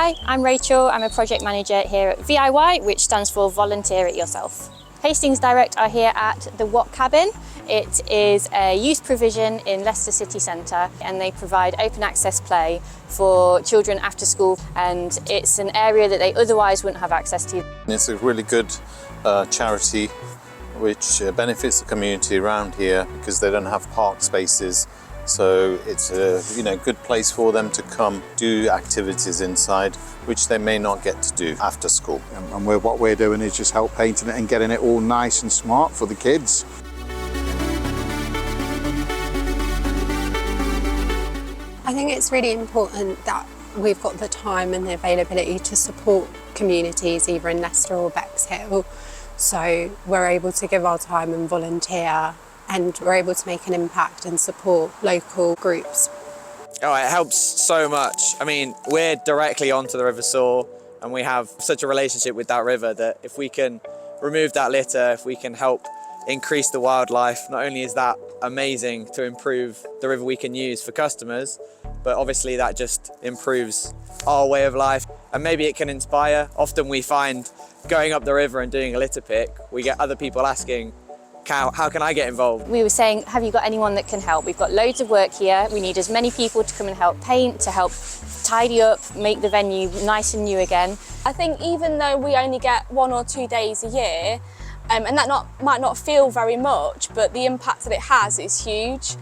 Hi, I'm Rachel. I'm a project manager here at VIY, which stands for Volunteer It Yourself. Hastings Direct are here at the What Cabin. It is a youth provision in Leicester city centre, and they provide open access play for children after school, and it's an area that they otherwise wouldn't have access to. It's a really good charity which benefits the community around here because they don't have park spaces. So it's a good place for them to come do activities inside which they may not get to do after school. And what we're doing is just help painting it and getting it all nice and smart for the kids. I think it's really important that we've got the time and the availability to support communities either in Leicester or Bexhill. So we're able to give our time and volunteer, and we're able to make an impact and support local groups. Oh, it helps so much. I mean, we're directly onto the River Soar, and we have such a relationship with that river that if we can remove that litter, if we can help increase the wildlife, not only is that amazing to improve the river we can use for customers, but obviously that just improves our way of life, and maybe it can inspire. Often we find going up the river and doing a litter pick, we get other people asking, how can I get involved? We were saying, have you got anyone that can help? We've got loads of work here. We need as many people to come and help paint, to help tidy up, make the venue nice and new again. I think even though we only get 1 or 2 days a year, and that might not feel very much, but the impact that it has is huge.